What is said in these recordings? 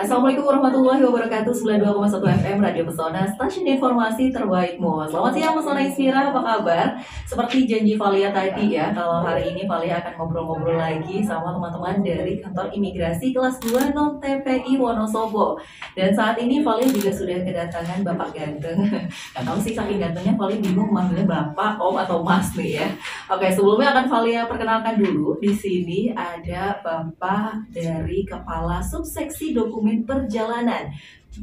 Assalamualaikum warahmatullahi wabarakatuh. 92,1 FM Radio Pesona, stasiun informasi terbaikmu. Selamat siang Pesona Inspira, apa kabar? Seperti janji Valia tadi ya, kalau hari ini Valia akan ngobrol-ngobrol lagi sama teman-teman dari kantor imigrasi kelas 2 non TPI Wonosobo. Dan saat ini Valia juga sudah kedatangan Bapak ganteng. Gak tahu sih saking gantengnya Valia bingung manggilnya Bapak, Om atau Mas nih ya. Oke, sebelumnya akan Valia perkenalkan dulu. Di sini ada Bapak dari Kepala Subseksi Dokumen Perjalanan,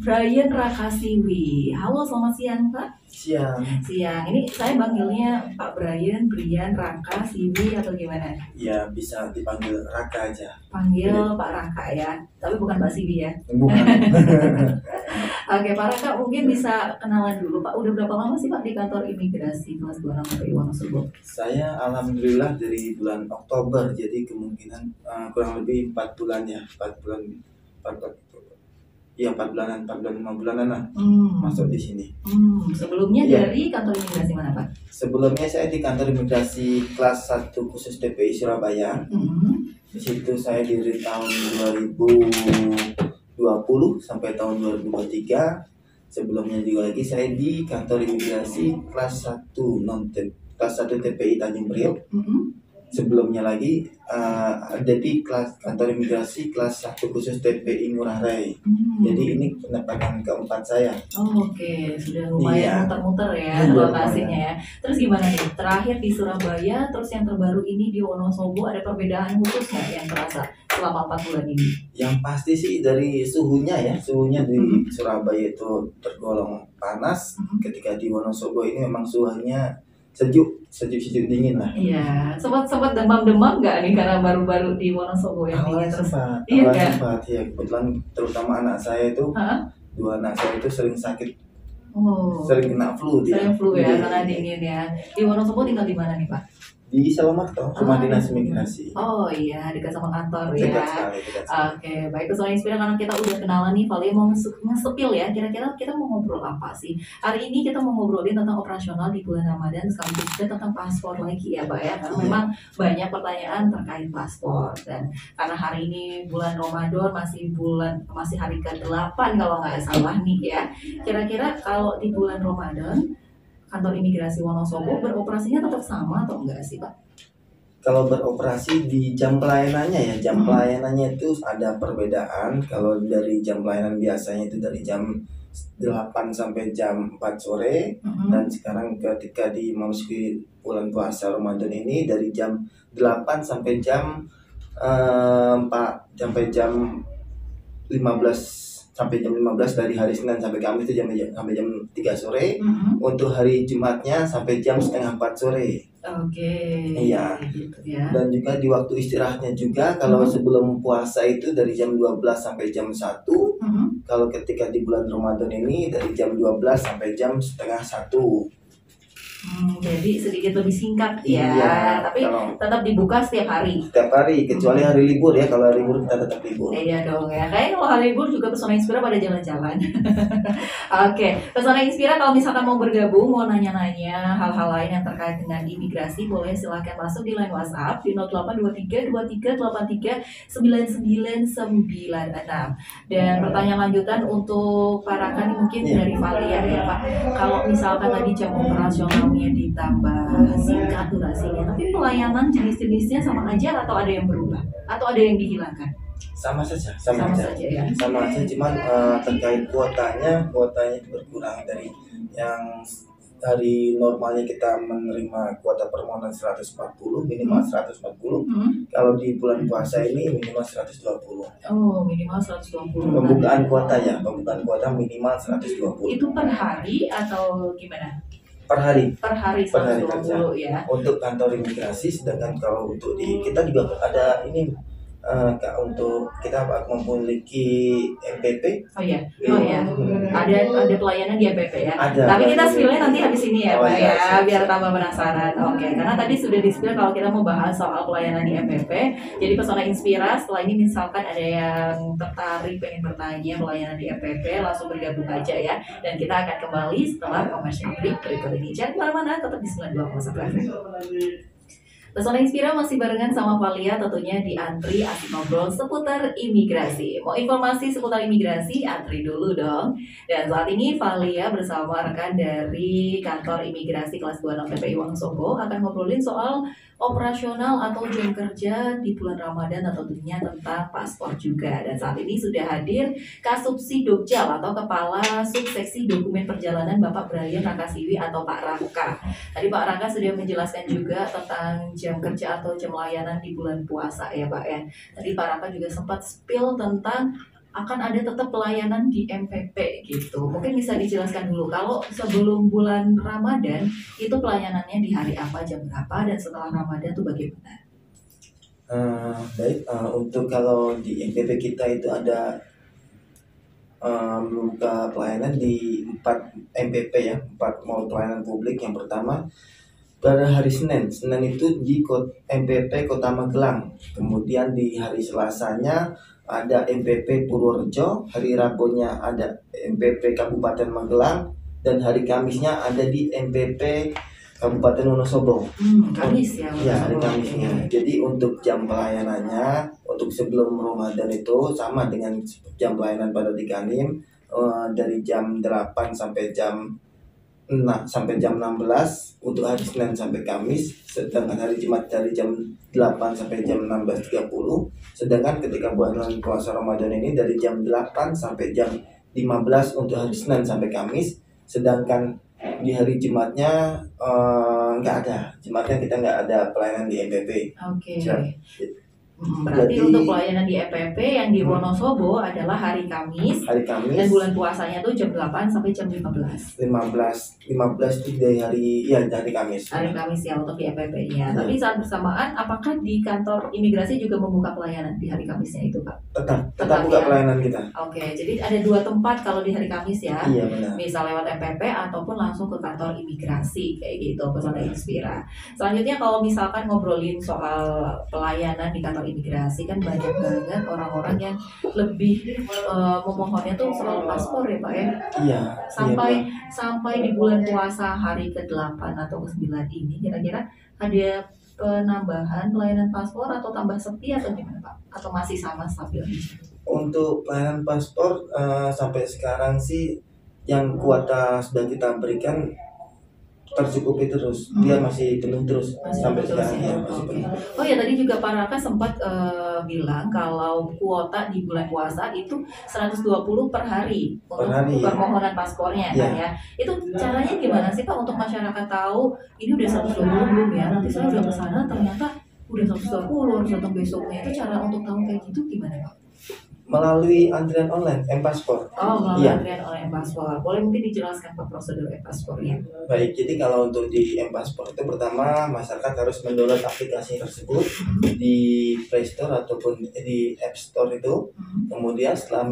Brian Rakasiwi. Halo, selamat siang Pak. Siang. Siang. Ini saya panggilnya Pak Brian Rakasiwi atau gimana? Ya, bisa dipanggil Raka aja. Panggil Pak Raka ya, tapi bukan Mbak Siwi ya. Bukan. Oke, Pak Raka mungkin bisa kenalan dulu Pak. Udah berapa lama sih Pak di kantor imigrasi kelas 2 TPI Wonosobo? Saya alhamdulillah dari bulan Oktober, jadi kemungkinan kurang lebih 4 bulan ya, 4 bulan, 4 bulanan, 5 bulanan lah masuk di sini. Sebelumnya Ya. dari kantor imigrasi mana Pak? Sebelumnya saya di kantor imigrasi kelas 1 khusus TPI Surabaya. Di situ saya dari tahun 2020 sampai tahun 2023. Sebelumnya juga lagi saya di kantor imigrasi kelas 1 kelas 1 TPI Tanjung Priok. Sebelumnya lagi ada di kantor imigrasi kelas 1 khusus TPI Ngurah Rai. Jadi ini penerbangan keempat saya. Oke, sudah lumayan muter-muter ya Iya, lokasinya ya. Terus gimana nih? Terakhir di Surabaya, terus yang terbaru ini di Wonosobo, ada perbedaan khusus nggak yang terasa selama 4 bulan ini? Yang pasti sih dari suhunya ya, suhunya di Surabaya itu tergolong panas. Ketika di Wonosobo ini memang suhunya sejuk dingin lah. Iya, sempat demam-demam nggak nih karena baru-baru di Wonosobo yang dingin terus? Sempat, Iya kan? sempat ya. Kebetulan terutama anak saya itu, dua anak saya itu sering sakit, sering kena flu dia. Sering flu ya, Iya. karena dingin ya. Di Wonosobo tinggal di mana nih Pak? Di Salamarto, rumah dinas imigrasi. Oh iya, dekat sama kantor ya. Dekat sekali. Oke, baik Pesona Inspira, karena kita udah kenalan nih, Valia mau nge-spill ya, kira-kira kita mau ngobrol apa sih? Hari ini kita mau ngobrolin tentang operasional di bulan Ramadan, sekaligus juga tentang paspor lagi ya Pak ya, karena memang banyak pertanyaan terkait paspor. Dan karena hari ini bulan Ramadan, masih hari ke-8 kalau nggak salah nih ya. Kira-kira kalau di bulan Ramadan, kantor imigrasi Wonosobo beroperasinya tetap sama atau enggak sih Pak? Kalau beroperasi di jam pelayanannya ya, jam pelayanannya itu ada perbedaan. Kalau dari jam pelayanan biasanya itu dari jam 8 sampai jam 4 sore. Dan sekarang ketika memasuki bulan puasa Ramadan ini dari jam 8 sampai jam 4 sampai jam 15 dari hari Senin sampai Kamis itu sampai jam 3 sore. Untuk hari Jumatnya sampai jam setengah 4 sore. Oke. Iya. Gitu ya. Dan juga di waktu istirahatnya juga kalau sebelum puasa itu dari jam 12 sampai jam 1. Kalau ketika di bulan Ramadan ini dari jam 12 sampai jam setengah 1. Jadi sedikit lebih singkat ya, Iya, tapi tetap dibuka setiap hari. Setiap hari, kecuali hari libur ya. Kalau hari libur kita tetap libur. Iya dong ya. Kayaknya kalau hari libur juga Pesona Inspira pada jalan-jalan. Oke, Pesona Inspira kalau misalkan mau bergabung, mau nanya-nanya hal-hal lain yang terkait dengan imigrasi, boleh silahkan masuk di line WhatsApp di 0823 Dan pertanyaan lanjutan untuk para kan mungkin dari Valia ya Pak. Kalau misalkan tadi jam operasionalnya ditambah singkat durasinya, tapi pelayanan jenis-jenisnya sama aja atau ada yang berubah? Atau ada yang dihilangkan? Sama saja ya. Sama aja, cuman terkait kuotanya itu berkurang dari yang dari normalnya kita menerima kuota permohonan 140, minimal 140. Kalau di bulan puasa ini minimal 120. Oh, minimal 120. Pembukaan kuota minimal 120. Itu per hari atau gimana? Per hari 120 ya. Untuk kantor imigrasi, sedangkan kalau untuk kita juga ada ini untuk kita memiliki MPP. Oh ya. Ada pelayanan di MPP ya. Ada. Tapi kita spill-nya nanti habis ini ya, Pak ya, biar tambah penasaran. Oke, karena tadi sudah di-spill kalau kita mau bahas soal pelayanan di MPP. Jadi Pesona Inspira, setelah ini misalkan ada yang tertarik pengen bertanya pelayanan di MPP, langsung bergabung aja ya. Dan kita akan kembali setelah commercial break berikut ini. Jangan kemana-mana, tetap di 92,1 FM. Pesona Inspira masih barengan sama Valia tentunya di antri asik ngobrol seputar imigrasi. Mau informasi seputar imigrasi, antri dulu dong. Dan saat ini Valia bersama rekan dari kantor imigrasi kelas 26 TPI Wonosobo akan ngobrolin soal operasional atau jam kerja di bulan Ramadan atau tentunya tentang paspor juga. Dan saat ini sudah hadir Kasubsi Dokjal atau Kepala Subseksi Dokumen Perjalanan Bapak Brian Rakasiwi atau Pak Raka. Tadi Pak Raka sudah menjelaskan juga tentang jam kerja atau jam layanan di bulan puasa ya Pak ya. Tadi Pak Raka juga sempat spill tentang akan ada tetap pelayanan di MPP gitu. Mungkin bisa dijelaskan dulu kalau sebelum bulan Ramadan itu pelayanannya di hari apa, jam berapa, dan setelah Ramadan itu bagaimana? Baik, untuk kalau di MPP kita itu ada membuka pelayanan di 4 MPP ya, 4 mall pelayanan publik. Yang pertama pada hari Senin itu di MPP Kota Magelang. Kemudian di hari Selasanya ada MPP Purworejo, hari Rabunya ada MPP Kabupaten Magelang, dan hari Kamisnya ada di MPP Kabupaten Wonosobo. Kamis ya? Ya, hari Kamisnya. Jadi untuk jam pelayanannya untuk sebelum Ramadan itu sama dengan jam pelayanan pada Dikanim, dari jam 8 sampai jam 16 untuk hari Senin sampai Kamis, sedangkan hari Jumat dari jam 8 sampai jam 16.30. Sedangkan ketika bulan puasa Ramadan ini dari jam 8 sampai jam 15 untuk hari Senin sampai Kamis. Sedangkan di hari Jumatnya nggak ada. Jumatnya kita nggak ada pelayanan di MPP. Oke. Jadi, Berarti untuk pelayanan di MPP yang di Wonosobo adalah hari Kamis. Dan bulan puasanya tuh jam 8 sampai jam 15 itu dari Kamis. Hari Kamis ya untuk di MPP-nya. Tapi saat bersamaan apakah di kantor imigrasi juga membuka pelayanan di hari Kamisnya itu Pak? Tetap buka ya? Pelayanan kita. Oke, jadi ada 2 tempat kalau di hari Kamis ya. Iya benar. Bisa lewat MPP ataupun langsung ke kantor imigrasi kayak gitu, Pesona Inspira. Selanjutnya kalau misalkan ngobrolin soal pelayanan di kantor imigrasi kan banyak banget orang-orang yang lebih memohonnya tuh soal paspor ya Pak ya. Iya. Sampai di bulan puasa hari ke-8 atau ke-9 ini kira-kira ada penambahan pelayanan paspor atau tambah sepi atau gimana Pak? Atau masih sama stabil aja? Untuk pelayanan paspor sampai sekarang sih yang kuota sudah kita berikan tercukupi terus. Dia masih penuh terus sampai sekarang ya, masih penuh. Oh ya, tadi juga Pak Raka sempat bilang kalau kuota di bulan puasa itu 120 per hari untuk permohonan paspornya kan ya. Itu caranya gimana sih Pak untuk masyarakat tahu ini udah 120 belum ya? Nanti saya udah kesana ternyata udah 120 harus datang besoknya. Itu cara untuk tahu kayak gitu gimana Pak? Melalui antrian online M-Paspor. Melalui antrian online M-Paspor. Boleh mungkin dijelaskan Pak prosedur M-Paspornya? Baik, jadi kalau untuk di M-Paspor itu pertama masyarakat harus mendownload aplikasi tersebut di Play Store ataupun di App Store itu. Kemudian setelah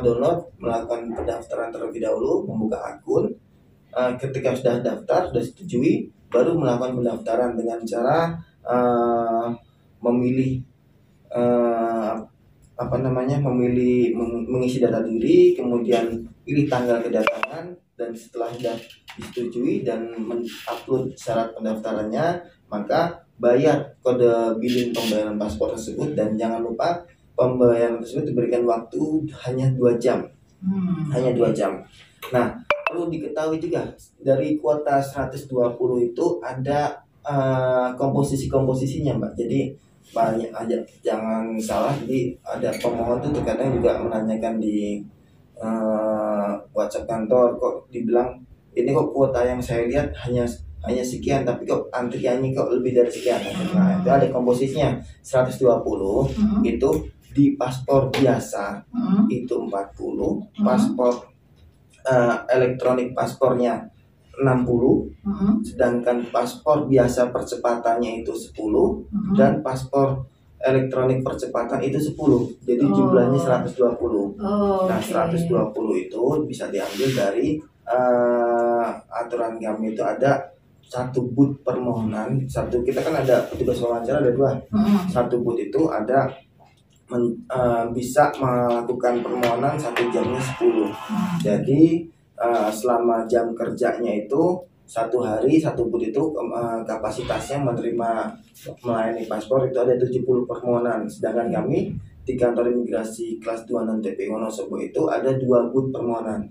download, melakukan pendaftaran terlebih dahulu, membuka akun. Ketika sudah daftar, sudah setujui, baru melakukan pendaftaran dengan cara memilih mengisi data diri, kemudian pilih tanggal kedatangan, dan setelah sudah disetujui dan mengupload syarat pendaftarannya, maka bayar kode billing pembayaran paspor tersebut. Dan jangan lupa pembayaran tersebut diberikan waktu hanya 2 jam. Hanya 2 jam. Nah, perlu diketahui juga dari kuota 120 itu ada komposisinya Mbak. Jadi banyak aja, jangan salah. Jadi ada pemohon tuh terkadang juga menanyakan di WhatsApp kantor, kok dibilang ini kok kuota yang saya lihat hanya sekian, tapi kok antriannya kok lebih dari sekian. Nah, itu ada komposisinya 120 itu di paspor biasa itu 40, paspor elektronik paspornya 60, sedangkan paspor biasa percepatannya itu 10, dan paspor elektronik percepatan itu 10. Jadi jumlahnya 120. Nah, 120 itu bisa diambil dari aturan kami itu ada 1 booth permohonan. Kita kan ada petugas wawancara ada 2. 1 booth itu ada bisa melakukan permohonan 1 jamnya 10. Jadi selama jam kerjanya itu satu hari satu booth itu kapasitasnya melayani paspor itu ada 70 permohonan, sedangkan kami di kantor imigrasi kelas 2 non TPI Wonosobo itu ada 2 booth permohonan.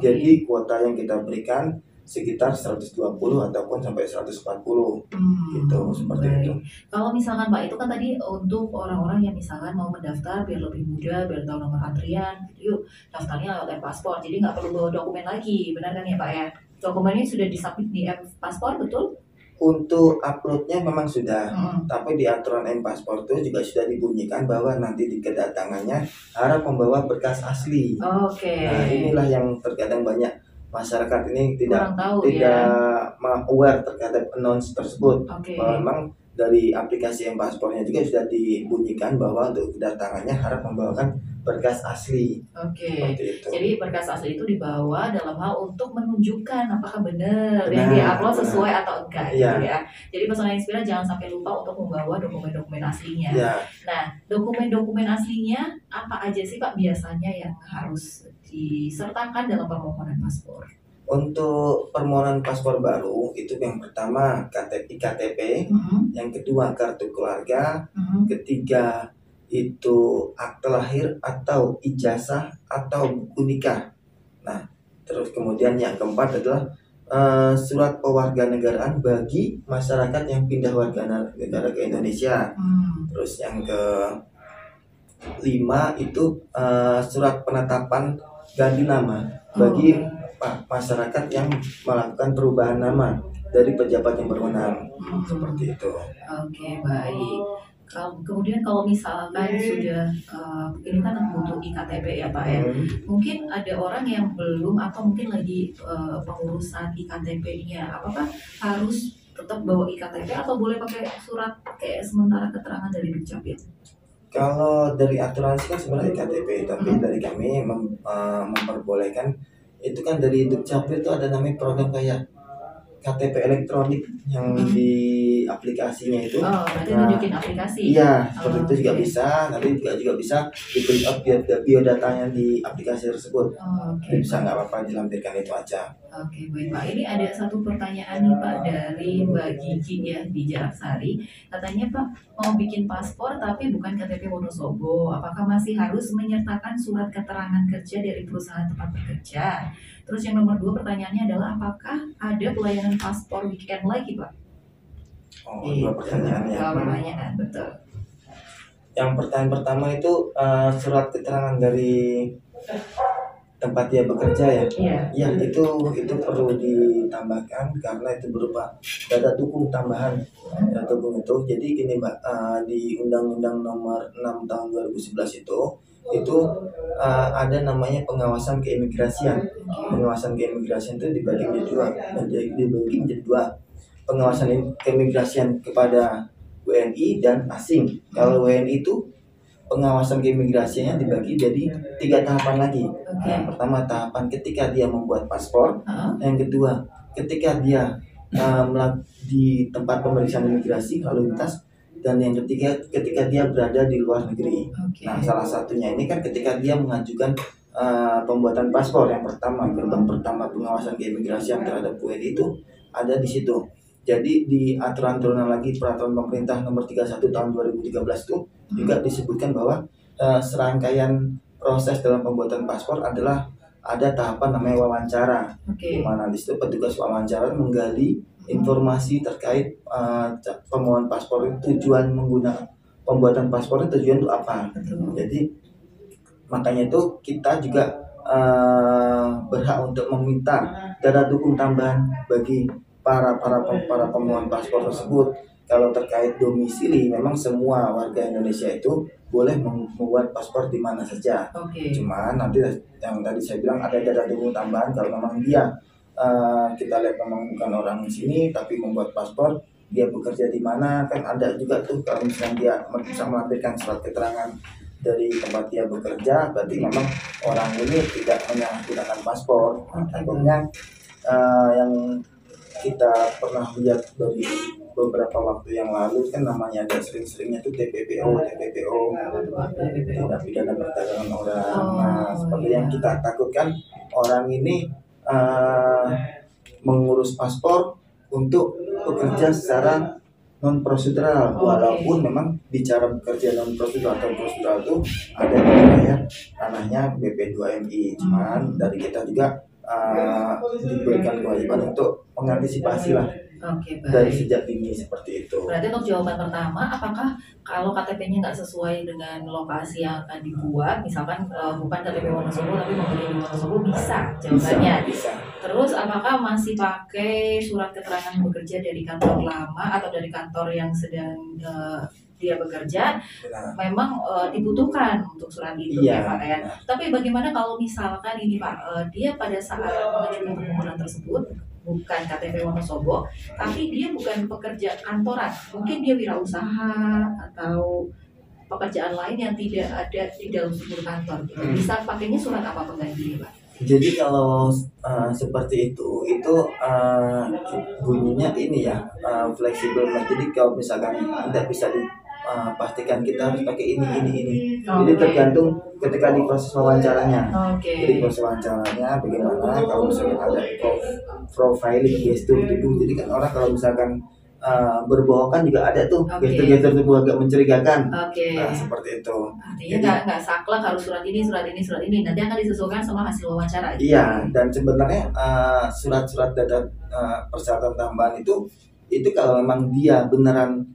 Jadi kuota yang kita berikan sekitar 120 ataupun sampai 140 gitu, seperti baik. itu. Kalau misalkan Pak, itu kan tadi untuk orang-orang yang misalkan mau mendaftar biar lebih mudah, biar tahu nomor antrian, gitu, yuk daftarnya lewat paspor, jadi nggak perlu bawa dokumen lagi, benar kan ya Pak ya? Dokumennya sudah disubmit di paspor, betul? Untuk uploadnya memang sudah, tapi di aturan M-Paspor itu juga sudah dibunyikan bahwa nanti di kedatangannya harus membawa berkas asli. Oke. Nah, inilah yang terkadang banyak masyarakat ini Kurang tahu tidak ya. aware terhadap announce tersebut. Oke. Bahwa memang dari aplikasi M-Paspornya juga sudah dibunyikan bahwa untuk kedatangannya harus membawakan berkas asli. Oke. Seperti itu. Jadi berkas asli itu dibawa dalam hal untuk menunjukkan apakah benar yang Benar, diupload benar. sesuai atau enggak Iya. gitu ya. Jadi Pesona Inspira jangan sampai lupa untuk membawa dokumen-dokumen aslinya. Ya, Nah, dokumen-dokumen aslinya apa aja sih Pak biasanya yang harus disertakan dalam permohonan paspor? untuk permohonan paspor baru itu yang pertama KTP, yang kedua kartu keluarga, ketiga itu akte lahir atau ijazah atau buku nikah. Nah, terus kemudian yang keempat adalah surat pewarganegaraan bagi masyarakat yang pindah warga negara ke Indonesia. Terus yang kelima itu surat penetapan ganti nama bagi masyarakat yang melakukan perubahan nama dari pejabat yang berwenang. Seperti itu. Oke, baik. Kemudian kalau misalkan sudah ini kan butuh iktp ya Pak ya, mungkin ada orang yang belum atau mungkin lagi pengurusan iktp-nya, apakah harus tetap bawa iktp atau boleh pakai surat kayak sementara keterangan dari Dukcapil? Kalau dari aturan sih kan sebenarnya KTP, tapi dari kami memperbolehkan itu kan dari Dukcapil itu ada namanya program kayak KTP elektronik yang di aplikasinya itu. Oh, berarti nunjukin aplikasi. Iya, seperti itu juga bisa. Nanti juga bisa di print out biodatanya di aplikasi tersebut. Oke. Bisa nggak apa-apa dilampirkan itu aja. Oke, baik Pak. Ini ada satu pertanyaan nih Pak dari Mbak Gigi ya di Jarak Sari. Katanya Pak mau bikin paspor tapi bukan KTP Wonosobo. Apakah masih harus menyertakan surat keterangan kerja dari perusahaan tempat bekerja? Terus yang nomor 2 pertanyaannya adalah apakah ada pelayanan paspor weekend lagi Pak? Oh, dua pertanyaan ya. Dua pertanyaan, betul. Yang pertanyaan pertama itu surat keterangan dari tempat dia bekerja ya. Iya. Ya, itu perlu ditambahkan karena itu berupa data dukung tambahan. Data dukung itu jadi gini Mbak, di Undang-Undang Nomor 6 Tahun 2011 itu ada namanya pengawasan keimigrasian. Pengawasan keimigrasian itu dibagi menjadi dua. Pengawasan keimigrasian kepada WNI dan asing. Kalau WNI itu pengawasan keimigrasiannya dibagi jadi 3 tahapan lagi. Yang pertama tahapan ketika dia membuat paspor, yang kedua ketika dia di tempat pemeriksaan imigrasi lalu lintas, dan yang ketiga ketika dia berada di luar negeri. Nah, salah satunya ini kan ketika dia mengajukan pembuatan paspor yang pertama, gerbang pertama pengawasan keimigrasian terhadap WNI itu ada di situ. Jadi di aturan turunan lagi peraturan pemerintah nomor 31 tahun 2013 itu juga disebutkan bahwa serangkaian proses dalam pembuatan paspor adalah ada tahapan namanya wawancara. Di mana di situ petugas wawancara menggali informasi terkait pemohon paspor itu tujuan menggunakan pembuatan paspor itu tujuan untuk apa. Jadi makanya itu kita juga berhak untuk meminta data dukung tambahan bagi para pemohon paspor tersebut. Kalau terkait domisili, memang semua warga Indonesia itu boleh membuat paspor di mana saja. Cuman nanti yang tadi saya bilang ada data dukung tambahan kalau memang dia kita lihat memang bukan orang di sini tapi membuat paspor, dia bekerja di mana, kan ada juga tuh kalau misalnya dia bisa melampirkan surat keterangan dari tempat dia bekerja, berarti memang orang ini tidak menyalahgunakan paspor. Takutnya yang kita pernah lihat dari beberapa waktu yang lalu kan namanya ada sering-seringnya tuh TPPO, tindak pidana perdagangan orang. Nah, seperti yang kita takutkan orang ini mengurus paspor untuk bekerja secara non prosedural, walaupun memang bicara bekerja non prosedural atau prosedural itu ada di wilayah ranahnya BP2MI, cuman dari kita juga diberikan kewajiban untuk mengantisipasi lah Oke, dari baik. sejak dini seperti itu. Berarti untuk jawaban pertama, apakah kalau KTP-nya nggak sesuai dengan lokasi yang akan dibuat, misalkan bukan KTP Wonosobo tapi mau di Wonosobo, bisa jawabannya. Bisa. Terus apakah masih pakai surat keterangan bekerja dari kantor lama atau dari kantor yang sedang dia bekerja? Benar. Memang dibutuhkan untuk surat itu Iya. ya Pak ya. Tapi bagaimana kalau misalkan ini Pak, dia pada saat mengajukan permohonan tersebut bukan KTP Wonosobo, tapi dia bukan pekerja kantoran, mungkin dia wirausaha atau pekerjaan lain yang tidak ada di dalam struktur kantor gitu. Bisa pakainya surat apa penggantinya Pak? Jadi kalau seperti itu bunyinya ini ya, fleksibel. Jadi kalau misalkan tidak bisa dipastikan kita harus pakai ini. Jadi tergantung ketika di proses wawancaranya. Jadi proses wawancaranya bagaimana, kalau misalkan ada profiling gestur gitu. Jadi kan orang kalau misalkan berbohong kan juga ada tuh gestur-gestur tubuh agak mencurigakan. Nah, seperti itu. Artinya nggak saklek harus surat ini. Nanti akan disesuaikan sama hasil wawancara. Iya, dan sebenarnya surat-surat data persyaratan tambahan itu kalau memang dia beneran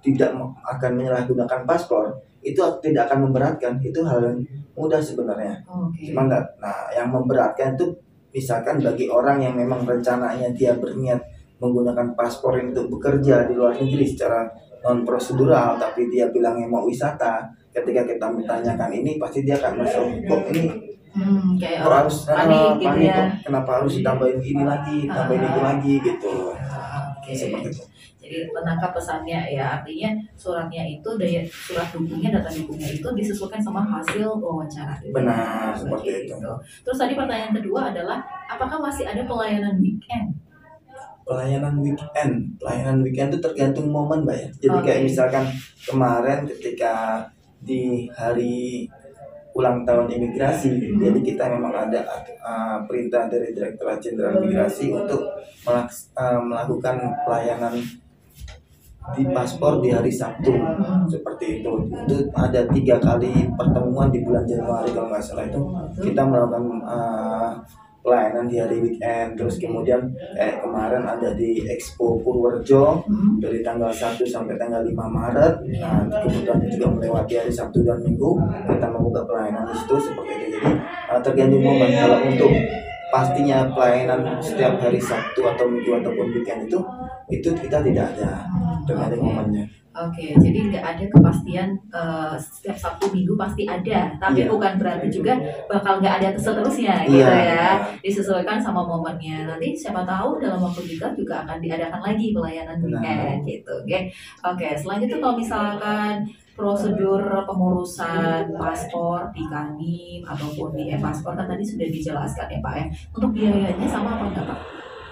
tidak akan menyalahgunakan paspor, itu tidak akan memberatkan. Itu hal yang mudah sebenarnya. Cuma nggak. Nah, yang memberatkan itu misalkan bagi orang yang memang rencananya dia berniat menggunakan paspor untuk bekerja di luar negeri secara non prosedural, tapi dia bilangnya mau wisata. Ketika kita bertanyakan ini, pasti dia akan merasa kok ini kayak harus panik gitu ya. Kenapa harus ditambahin ini lagi, tambahin itu lagi gitu. Seperti itu. Jadi menangkap pesannya ya, artinya suratnya itu surat dukungnya, data dukungnya itu disesuaikan sama hasil wawancara. Benar, seperti itu. Terus tadi pertanyaan kedua adalah, apakah masih ada pelayanan weekend? Pelayanan weekend itu tergantung momen, Mbak ya. Jadi kayak misalkan kemarin ketika di hari ulang tahun imigrasi, jadi kita memang ada perintah dari Direktorat Jenderal Imigrasi untuk melakukan pelayanan di paspor di hari Sabtu, seperti itu. Itu ada 3 kali pertemuan di bulan Januari kalau nggak salah, itu kita melakukan pelayanan di hari weekend. Terus kemudian kemarin ada di Expo Purworejo dari tanggal 1 sampai tanggal 5 Maret. Nah, kemudian juga melewati hari Sabtu dan Minggu kita membuka pelayanan di situ, seperti itu. Jadi tergantung momen. Kalau untuk pastinya pelayanan setiap hari Sabtu atau Minggu ataupun weekend itu kita tidak ada, tergantung momennya. Jadi nggak ada kepastian setiap Sabtu Minggu pasti ada, tapi bukan berarti juga bakal nggak ada seterusnya gitu ya. Disesuaikan sama momennya. Nanti siapa tahu dalam waktu dekat juga akan diadakan lagi pelayanan weekend gitu. Selanjutnya kalau misalkan prosedur pengurusan paspor di Kanwil ataupun di e-paspor kan tadi sudah dijelaskan ya Pak ya. Untuk biayanya sama apa enggak Pak?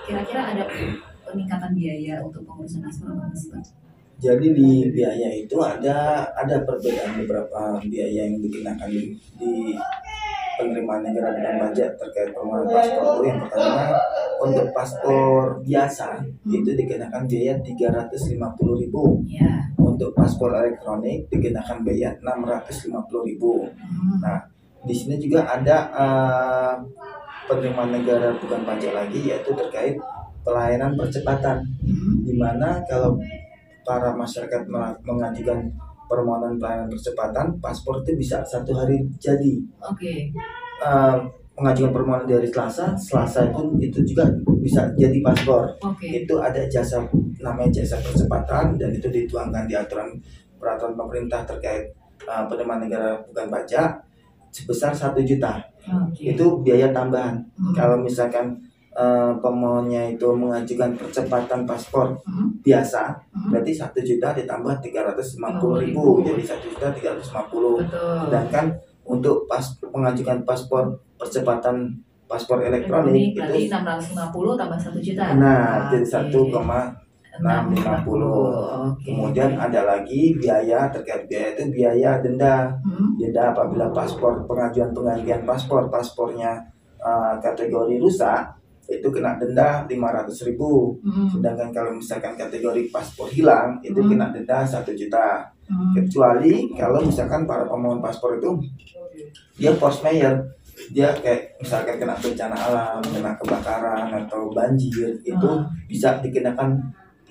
Kira-kira ada peningkatan biaya untuk pengurusan paspor apa sih Pak? Jadi di biaya itu ada perbedaan beberapa biaya yang dikenakan di penerimaan negara dengan pajak terkait permohonan paspor itu. Yang pertama, untuk paspor biasa itu dikenakan biaya 350.000. Untuk paspor elektronik dikenakan biaya 650.000. Nah, di sini juga ada penerimaan negara bukan pajak lagi, yaitu terkait pelayanan percepatan, di mana kalau para masyarakat mengajukan permohonan pelayanan percepatan paspor itu bisa 1 hari jadi. Mengajukan permohonan dari Selasa itu juga bisa jadi paspor. Itu ada jasa namanya jasa percepatan, dan itu dituangkan di peraturan pemerintah terkait penerimaan negara bukan pajak sebesar 1 juta. Itu biaya tambahan. Kalau misalkan pemohonnya itu mengajukan percepatan paspor biasa, berarti 1 juta ditambah 350.000, jadi 1.350.000. Sedangkan untuk mengajukan paspor percepatan paspor elektronik berarti itu 650 tambah 1 juta. Nah, jadi 1,650. Kemudian ada lagi biaya terkait biaya itu biaya denda. Denda apabila pengajuan penggantian paspornya kategori rusak itu kena denda 500.000. Sedangkan kalau misalkan kategori paspor hilang itu kena denda 1 juta. Kecuali kalau misalkan para pemohon paspor itu dia force majeure, dia kayak misalkan kena bencana alam, kena kebakaran atau banjir, itu bisa dikenakan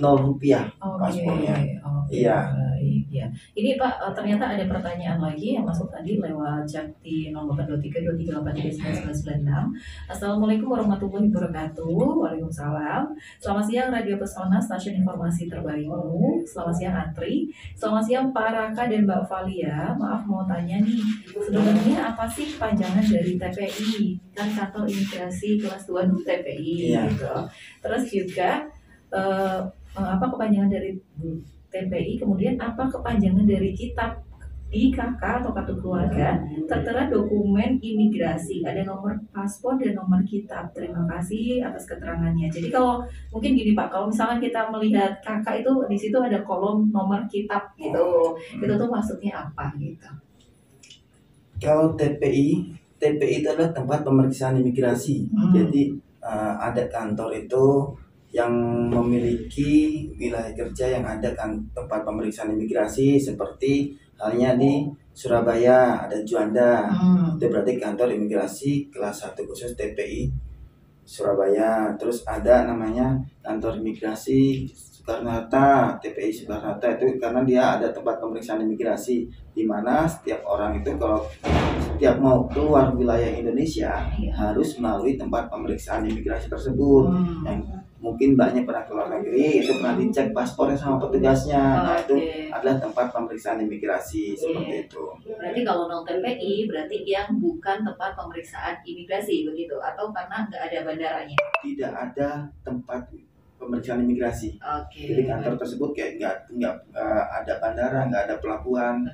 0 rupiah paspornya. Iya. Baik, ya. Ini Pak, ternyata ada pertanyaan lagi yang masuk tadi lewat chat di 0823 Assalamualaikum warahmatullahi wabarakatuh. Waalaikumsalam. Selamat siang Radio Pesona, stasiun informasi terbaikmu. Selamat siang Antri. Selamat siang Pak Raka dan Mbak Valia. Maaf mau tanya nih, sebenarnya apa sih kepanjangan dari TPI? Kan kantor imigrasi kelas 2 TPI gitu. Terus juga apa kepanjangan dari TPI, kemudian apa kepanjangan dari kitab di KK atau kartu keluarga, tertera dokumen imigrasi, ada nomor paspor dan nomor kitab. Terima kasih atas keterangannya. Jadi kalau mungkin gini Pak, kalau misalkan kita melihat KK itu di situ ada kolom nomor kitab gitu, itu tuh maksudnya apa gitu? Kalau TPI itu adalah tempat pemeriksaan imigrasi. Jadi ada kantor itu yang memiliki wilayah kerja yang ada kan tempat pemeriksaan imigrasi, seperti halnya di Surabaya ada Juanda, itu berarti kantor imigrasi kelas 1 khusus TPI Surabaya. Terus ada namanya kantor imigrasi Soekarno-Hatta, TPI Soekarno-Hatta, itu karena dia ada tempat pemeriksaan imigrasi di mana setiap orang itu kalau setiap mau keluar wilayah Indonesia harus melalui tempat pemeriksaan imigrasi tersebut. Yang mungkin banyak pernah keluar negeri, itu pernah dicek paspornya sama petugasnya. Nah itu adalah tempat pemeriksaan imigrasi seperti itu. Berarti kalau non TPI berarti yang bukan tempat pemeriksaan imigrasi begitu, atau karena nggak ada bandaranya? Tidak ada tempat pemeriksaan imigrasi. Jadi kantor tersebut kayak nggak ada bandara, nggak ada pelabuhan,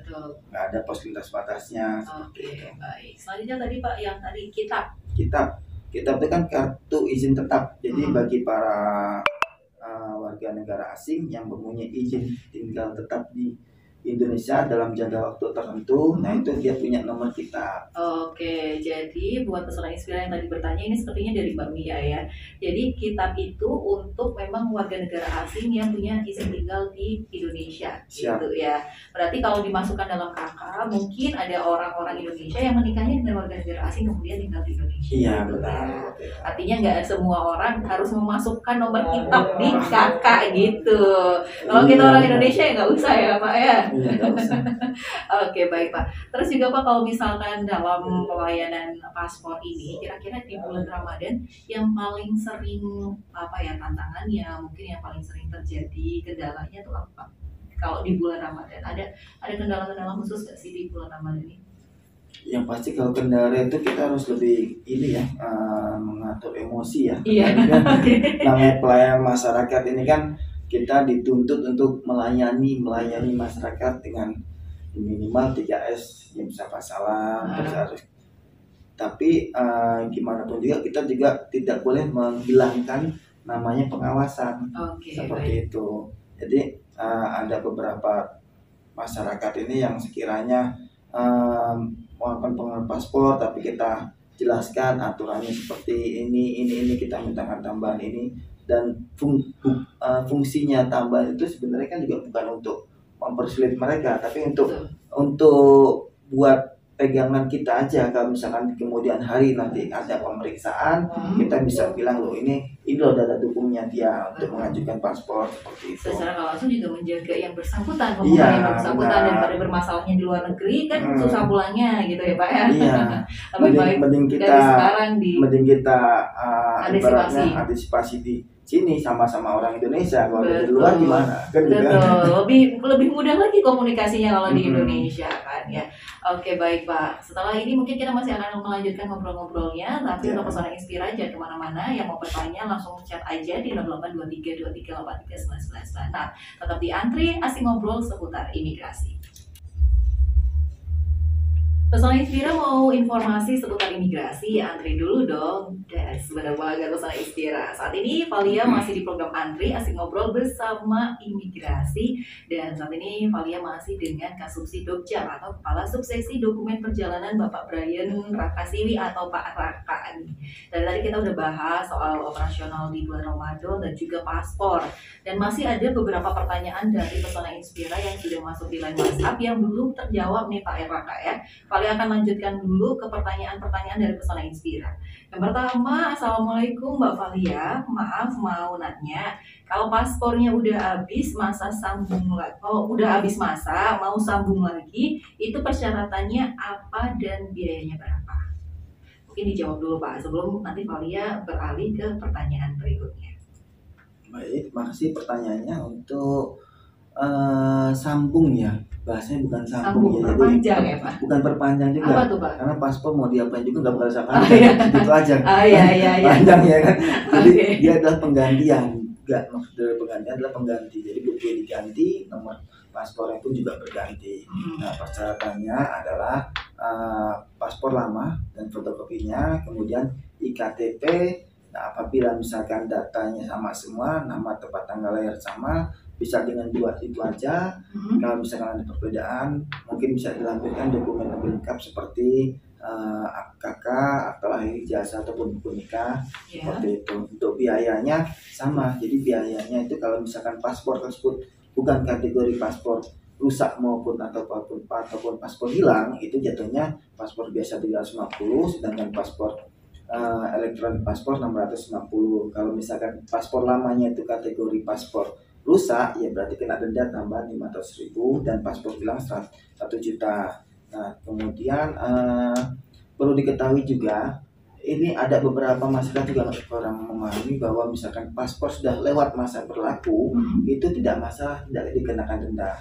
nggak ada pos lintas batasnya. Baik. Selanjutnya tadi Pak yang tadi kitab itu kan kartu izin tetap. Jadi bagi para warga negara asing yang mempunyai izin tinggal tetap di Indonesia dalam jangka waktu tertentu, nah itu dia punya nomor kitab. Oke, jadi buat pesona inspirasi yang tadi bertanya, ini sepertinya dari Mbak Mia ya. Jadi kitab itu untuk memang warga negara asing yang punya izin tinggal di Indonesia. Siap. Gitu ya. Berarti kalau dimasukkan dalam KK, mungkin ada orang-orang Indonesia yang menikahnya dengan warga negara asing kemudian tinggal di Indonesia. Iya, gitu, benar. ya. Artinya nggak semua orang harus memasukkan nomor kitab di KK gitu. Kalau kita orang Indonesia ya nggak usah ya Pak ya. Oke, baik Pak. Terus juga Pak, kalau misalkan dalam pelayanan paspor ini, kira-kira di bulan Ramadan yang paling sering tantangannya, mungkin yang paling sering terjadi kendalanya tuh apa? Kalau di bulan Ramadan ada kendala-kendala khusus nggak sih di bulan Ramadan ini? Yang pasti kalau kendala itu kita harus lebih mengatur emosi ya. Iya. Namanya pelayanan masyarakat ini kan kita dituntut untuk melayani masyarakat dengan minimal 3S, yang bisa salam, terus harus. Tapi gimana pun juga kita juga tidak boleh menghilangkan namanya pengawasan. Seperti itu. Jadi ada beberapa masyarakat ini yang sekiranya melakukan pengeluaran paspor, tapi kita jelaskan aturannya seperti ini kita mintakan tambahan ini. Dan fungsinya tambahan itu sebenarnya kan juga bukan untuk mempersulit mereka, tapi untuk buat pegangan kita aja. Kalau misalkan di kemudian hari nanti ada pemeriksaan, kita bisa bilang loh ini loh data dukungnya dia untuk mengajukan paspor, seperti itu. Secara langsung juga menjaga yang bersangkutan, yang bersangkutan daripada bermasalahnya di luar negeri kan susah pulangnya gitu ya Pak ya. Iya. mending kita antisipasi di sini sama-sama orang Indonesia. Kalau di luar gimana? Lebih mudah lagi komunikasinya kalau di Indonesia kan ya. Oke, baik Pak. Setelah ini mungkin kita masih akan melanjutkan ngobrol-ngobrolnya, tapi untuk pesona inspirasi jangan kemana-mana. Yang mau bertanya langsung chat aja di 0823238399. Nah, tetap di Antri, asik ngobrol seputar imigrasi. Pesona Inspira mau informasi seputar imigrasi, antri dulu dong. Dan sebentar banget Pesona Inspira. Saat ini Valia masih di program antri, asik ngobrol bersama imigrasi. Dan saat ini Valia masih dengan Kasubsi Dokjam atau Kepala Subseksi Dokumen Perjalanan Bapak Brian Rakasiwi atau Pak Raka. Dan tadi kita udah bahas soal operasional di bulan Ramadan dan juga paspor. Dan masih ada beberapa pertanyaan dari Pesona Inspira yang sudah masuk di line WhatsApp yang belum terjawab nih Pak Raka ya. Kalian akan lanjutkan dulu ke pertanyaan-pertanyaan dari Pesona Inspira. Yang pertama, Assalamualaikum Mbak Valia, maaf mau nanya, kalau paspornya udah habis masa sambung lagi, udah habis masa mau sambung lagi, itu persyaratannya apa dan biayanya berapa? Mungkin dijawab dulu Pak, sebelum nanti Valia beralih ke pertanyaan berikutnya. Baik, makasih pertanyaannya. Untuk sambung ya, bahasanya bukan sambung ya, perpanjang ya Pak? Bukan perpanjang juga. Apa tuh Pak? Karena paspor mau diapain juga nggak bakal panjang, gitu aja. Iya. Panjang ya kan. Jadi Okay. dia adalah penggantian. Enggak, maksud dari penggantian adalah pengganti. Jadi bukti diganti, nomor paspornya pun juga berganti. Nah, persyaratannya adalah paspor lama dan fotokopinya, kemudian IKTP. Nah, apabila misalkan datanya sama semua, nama, tempat, tanggal lahir sama, bisa dengan dua itu aja. Kalau misalkan ada perbedaan, mungkin bisa dilampirkan dokumen lengkap seperti KK, akta lahir, ijazah ataupun buku nikah. Seperti itu. Untuk biayanya sama. Jadi biayanya itu kalau misalkan paspor tersebut bukan kategori paspor rusak ataupun paspor hilang, itu jatuhnya paspor biasa 350, sedangkan paspor elektronik paspor 650. Kalau misalkan paspor lamanya itu kategori paspor rusak, ya berarti kena denda tambahan 500.000 dan paspor hilang 1 juta. Nah, kemudian perlu diketahui juga, ini ada beberapa masyarakat juga kurang memahami bahwa misalkan paspor sudah lewat masa berlaku, itu tidak masalah, tidak dikenakan denda.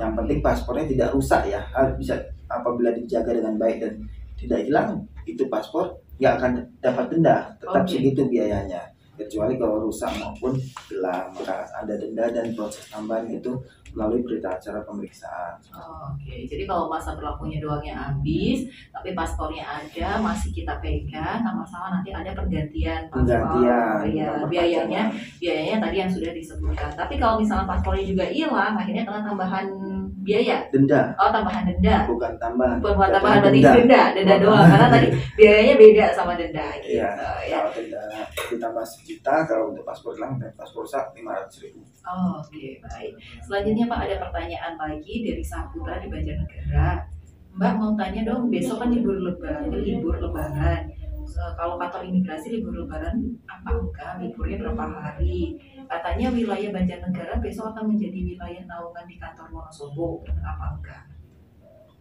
Yang penting paspornya tidak rusak ya, bisa apabila dijaga dengan baik dan tidak hilang, itu paspor nggak akan dapat denda, tetap segitu biayanya. Kecuali kalau rusak maupun hilang, maka ada denda dan proses tambahan itu melalui berita acara pemeriksaan. Oke, jadi kalau masa berlakunya doang yang habis, tapi paspornya ada, masih kita pegang, nggak masalah, nanti ada pergantian paspor. Ya, biayanya tadi yang sudah disebutkan. Tapi kalau misalnya paspornya juga hilang, akhirnya kena tambahan biaya. Denda. Tambahan denda. Bukan tambahan. Bukan tambahan, berarti denda doang. Karena tadi biayanya beda sama denda. Gitu, ya. Kalau denda ditambah 1 juta, kalau untuk paspor hilang dan paspor rusak 500.000. Oke, baik. Selanjutnya Pak, ada pertanyaan lagi dari Saputra di Banjarnegara. Mbak mau tanya dong, besok kan libur lebaran. Kalau kantor imigrasi libur lebaran apa enggak? Liburnya berapa hari? Katanya wilayah Banjarnegara besok akan menjadi wilayah naungan di kantor Wonosobo. Apa enggak?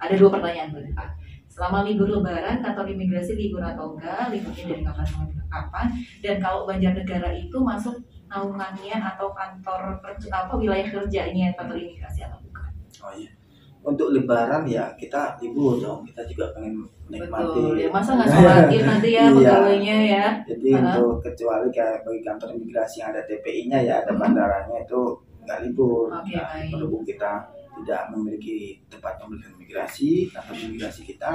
Ada 2 pertanyaan berarti Pak. Selama libur lebaran, kantor imigrasi libur atau enggak? Liburnya dari kapan sampai kapan? Dan kalau Banjarnegara itu masuk naungannya atau kantor wilayah kerjanya kantor imigrasi atau bukan? Oh iya. Untuk lebaran ya kita libur dong, kita juga pengen menikmati. Betul, ya masa nggak sholatin nanti ya pegawainya ya. Jadi untuk kecuali kayak bagi kantor imigrasi yang ada TPI-nya ya, ada bandaranya, itu nggak libur. Berhubung kita tidak memiliki tempat pemeriksaan imigrasi, kantor imigrasi kita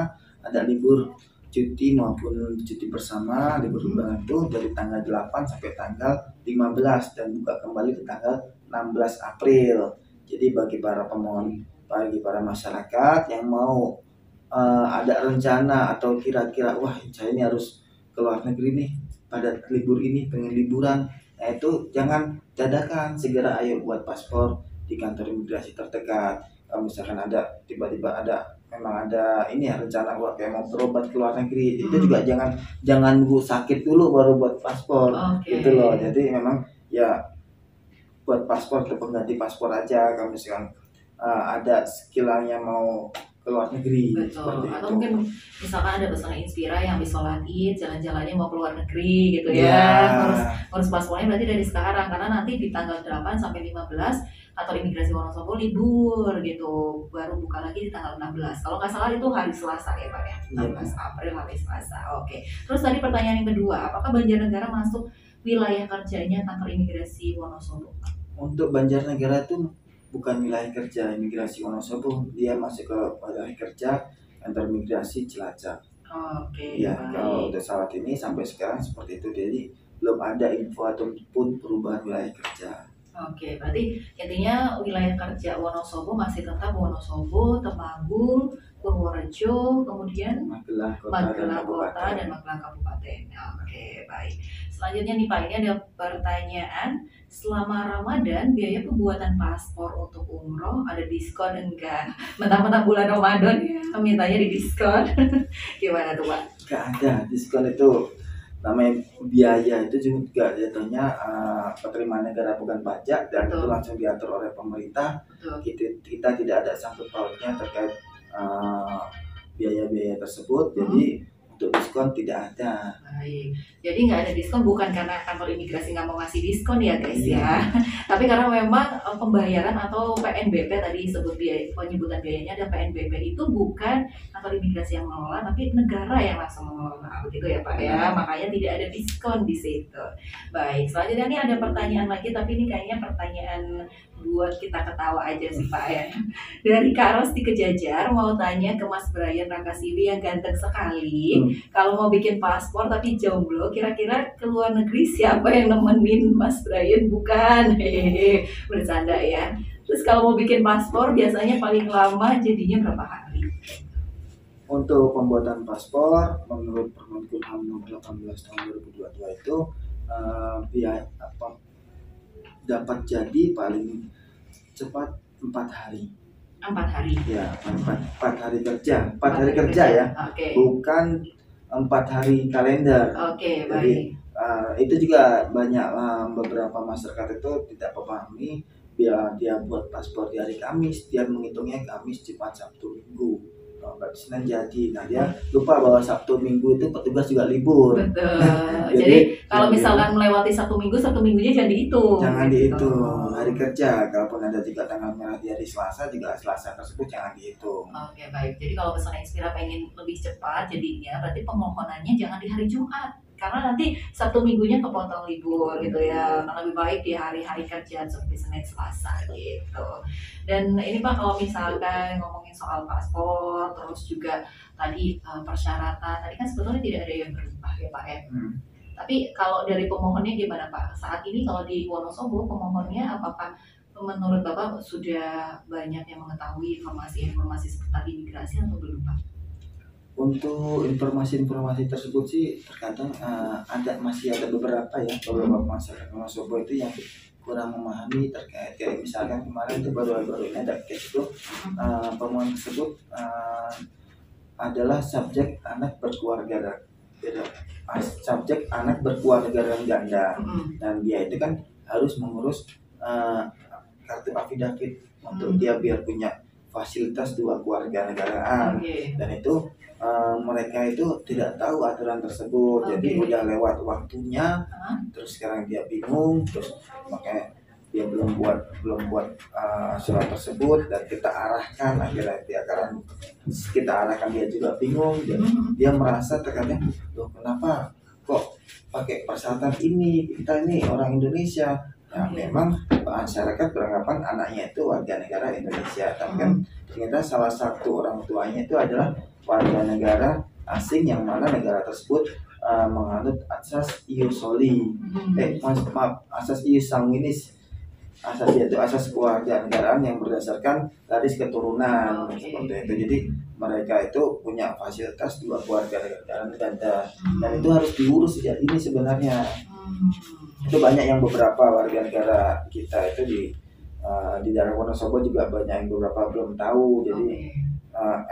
ada libur cuti maupun cuti bersama. Libur lebaran itu dari tanggal 8 sampai tanggal 15 dan buka kembali di tanggal 16 April. Jadi bagi para masyarakat yang mau ada rencana atau kira-kira wah saya ini harus ke luar negeri nih pada libur ini, pengen liburan, nah itu jangan dadakan, segera ayo buat paspor di kantor imigrasi terdekat. Kalau misalkan ada tiba-tiba memang ada ini ya rencana buat kayak mau berobat ke luar negeri, itu juga jangan nunggu sakit dulu baru buat paspor. Gitu loh. Jadi memang ya buat paspor atau pengganti paspor aja kalau misalkan ada sekiranya mau ke luar negeri. Betul. Atau mungkin misalkan ada Pesona Inspira yang habis sholat Id, jalan-jalannya mau ke luar negeri gitu ya. Harus paspornya berarti dari sekarang, karena nanti di tanggal 8 sampai 15 kantor imigrasi Wonosobo libur gitu. Baru buka lagi di tanggal 16. Kalau nggak salah itu hari Selasa ya Pak ya. 16 April hari Selasa. Oke. Terus tadi pertanyaan yang kedua, apakah Banjarnegara masuk wilayah kerjanya kantor imigrasi Wonosobo? Untuk Banjarnegara itu bukan wilayah kerja imigrasi Wonosobo, dia masuk ke wilayah kerja kantor migrasi Cilacap. Oke, Ya, baik. kalau untuk saat ini sampai sekarang seperti itu, jadi belum ada info ataupun perubahan wilayah kerja. Oke, berarti intinya wilayah kerja Wonosobo masih tetap Wonosobo, Temanggung, Purworejo, kemudian Magelang Kota dan Magelang Kota Kabupaten. dan Magelang Kabupaten. Oke, baik. Selanjutnya nih Pak, ini ada pertanyaan. Selama Ramadan, biaya pembuatan paspor untuk umroh ada diskon enggak? Mentang-mentang bulan Ramadan ya, mintanya di diskon. Gimana tuh Pak? Gak ada diskon itu, namanya biaya itu juga jatuhnya penerimaan negara bukan pajak, dan Betul. itu langsung diatur oleh pemerintah. Betul. Kita tidak ada sangkut pautnya terkait biaya-biaya tersebut, jadi untuk diskon tidak ada. Baik, jadi nggak ada diskon bukan karena kantor imigrasi nggak mau ngasih diskon ya guys Iya. ya, tapi karena memang pembayaran atau PNBP tadi disebut biaya, penyebutan biayanya ada PNBP itu bukan kantor imigrasi yang mengelola, tapi negara yang langsung mengelola, begitu ya Pak ya, makanya tidak ada diskon di situ. Baik, selanjutnya ini ada pertanyaan lagi, tapi ini kayaknya pertanyaan buat kita ketawa aja sih Pak ya. Dari Kak Rosti Kejajar mau tanya ke Mas Brian Rakasiwi yang ganteng sekali. Kalau mau bikin paspor tapi jomblo, kira-kira ke luar negeri siapa yang nemenin Mas Brian? Bukan, hehehe, bercanda ya. Terus kalau mau bikin paspor biasanya paling lama jadinya berapa hari? Untuk pembuatan paspor menurut Permenkumham nomor 18 tahun 2022 itu biaya dapat jadi paling cepat 4 hari. 4 hari. Ya, 4 hari kerja, 4 hari kerja ya, Oke. bukan 4 hari kalender. Oke, Jadi baik. itu juga banyak beberapa masyarakat itu tidak memahami, bila dia buat paspor di hari Kamis, dia menghitungnya Kamis, Jumat, Sabtu, Minggu. Berarti Senin jadi. Nah, dia lupa bahwa Sabtu Minggu itu petugas juga libur. Betul. Jadi, Jadi kalau misalkan melewati Satu minggunya jangan dihitung. Jangan gitu. dihitung hari kerja. Kalaupun ada juga tanggal merah di hari Selasa, juga Selasa tersebut jangan dihitung. Oke, baik. Jadi kalau misalnya Inspira pengen lebih cepat jadinya, berarti pemohonannya jangan di hari Jumat. Karena nanti Sabtu Minggunya kepotong libur gitu ya. Nah, lebih baik di hari-hari kerjaan seperti Senin, Selasa gitu. Dan ini Pak, kalau misalkan ngomongin soal paspor, terus juga tadi persyaratan, tadi kan sebetulnya tidak ada yang berubah ya Pak ya. Tapi kalau dari pemohonnya gimana Pak? Saat ini kalau di Wonosobo pemohonnya apakah menurut Bapak sudah banyak yang mengetahui informasi-informasi seputar imigrasi atau belum Pak? Untuk informasi-informasi tersebut sih terkadang masih ada beberapa masyarakat Wonosobo itu yang kurang memahami terkait, kayak misalkan kemarin itu baru ini ada case itu pemohon tersebut adalah subjek anak berkeluarga ganda, dan dia itu kan harus mengurus kartu afidavit untuk dia biar punya fasilitas 2 keluarga negaraan. Dan itu mereka itu tidak tahu aturan tersebut. Jadi udah lewat waktunya, terus sekarang dia bingung, terus makanya dia belum buat surat tersebut, dan kita arahkan, akhirnya kita arahkan dia juga bingung, dan dia merasa terkadang, loh kenapa kok pakai persyaratan ini, kita ini orang Indonesia. Nah, memang masyarakat beranggapan anaknya itu warga negara Indonesia, tapi kan ternyata salah satu orang tuanya itu adalah warga negara asing, yang mana negara tersebut menganut asas ius soli, asas ius sanguinis, asas keluarga negaraan yang berdasarkan garis keturunan, seperti itu. Jadi mereka itu punya fasilitas 2 keluarga negaraan ganda, dan itu harus diurus sejak ini sebenarnya. Itu banyak yang beberapa warga negara kita itu di daerah Wonosobo juga banyak yang beberapa belum tahu. Jadi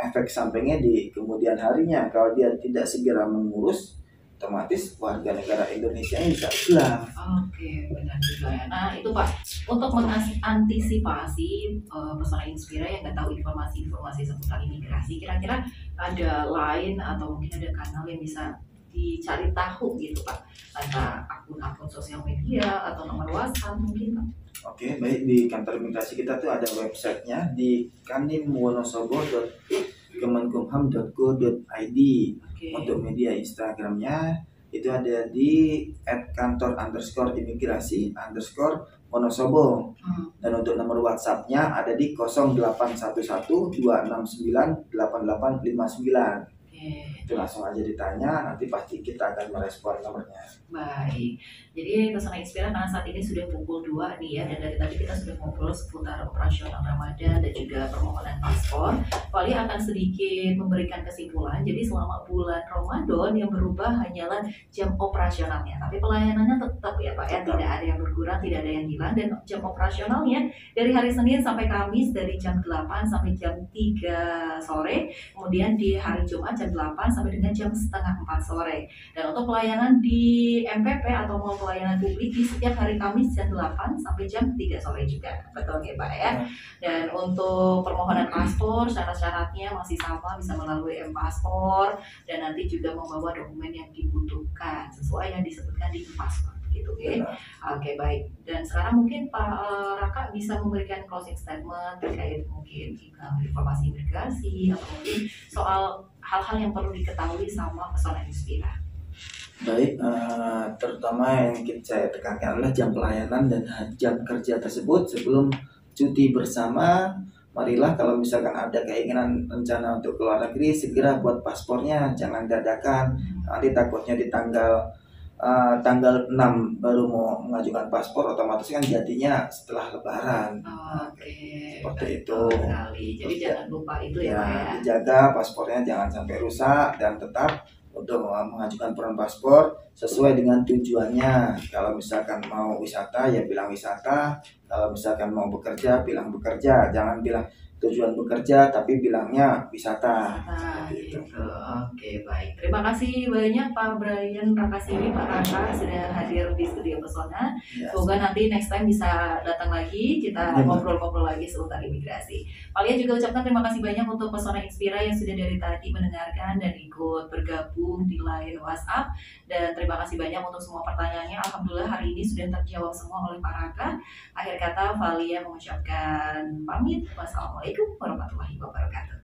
efek sampingnya di kemudian harinya, kalau dia tidak segera mengurus, otomatis warga negara Indonesia bisa hilang. Oke, benar juga ya. Nah itu Pak, untuk mengantisipasi pesona Inspira yang nggak tahu informasi-informasi seputar imigrasi, kira-kira ada line atau mungkin ada kanal yang bisa dicari tahu gitu Pak, entah akun-akun sosial media atau nomor WhatsApp mungkin Pak? Oke, baik, di kantor imigrasi kita tuh ada websitenya di kanimwonosobo.kemenkumham.go.id. Untuk media Instagramnya itu ada di @kantor_imigrasi_ Wonosobo. Hmm. Dan untuk nomor WhatsApp-nya ada di 0811 269 8859. Oke. Itu langsung aja ditanya, nanti pasti kita akan merespon nomornya. Baik, jadi Pesona Inspira karena saat ini sudah pukul 2 nih ya, dan dari tadi kita sudah ngobrol seputar operasional Ramadan dan juga permohonan paspor. Vali akan sedikit memberikan kesimpulan, jadi selama bulan Ramadan yang berubah hanyalah jam operasionalnya, tapi pelayanannya tetap ya Pak ya, Tetap. tidak ada yang berkurang, tidak ada yang hilang, dan jam operasionalnya dari hari Senin sampai Kamis dari jam 8 sampai jam 3 sore, kemudian di hari Jumat jam 8 sampai dengan jam setengah 4 sore. Dan untuk pelayanan di MPP atau mall pelayanan publik di setiap hari Kamis jam 8 sampai jam 3 sore juga. Betul ya Pak ya? Dan untuk permohonan paspor, syarat-syaratnya masih sama, bisa melalui M-Paspor dan nanti juga membawa dokumen yang dibutuhkan sesuai yang disebutkan di paspor gitu ya. Oke baik. Dan sekarang mungkin Pak Raka bisa memberikan closing statement terkait mungkin informasi imigrasi atau mungkin soal hal-hal yang perlu diketahui sama Pesona Inspira. Baik, terutama yang saya tekankan adalah jam pelayanan dan jam kerja tersebut sebelum cuti bersama. Marilah kalau misalkan ada keinginan rencana untuk keluar negeri, segera buat paspornya, jangan dadakan. Nanti takutnya di tanggal 6 baru mau mengajukan paspor, otomatis kan jadinya setelah Lebaran. Oke, Seperti betul itu. sekali. Jadi jangan lupa itu ya Pak ya. Dijaga paspornya jangan sampai rusak, dan tetap untuk mengajukan peran paspor sesuai dengan tujuannya. Kalau misalkan mau wisata ya bilang wisata, kalau misalkan mau bekerja bilang bekerja, jangan bilang tujuan bekerja tapi bilangnya wisata. Nah, Gitu. gitu. Oke, baik. Terima kasih banyak Pak Brian Rakasiri, Pak Raka sudah hadir di studio Pesona. Ya, Semoga nanti next time bisa datang lagi, kita Ya, ngobrol-ngobrol lagi seputar imigrasi. Kalian juga ucapkan terima kasih banyak untuk Pesona Inspira yang sudah dari tadi mendengarkan dan ikut bergabung di line WhatsApp. Dan terima kasih banyak untuk semua pertanyaannya. Alhamdulillah hari ini sudah terjawab semua oleh Pak Raka. Akhir kata, Valia mengucapkan pamit. Wassalamualaikum warahmatullahi wabarakatuh.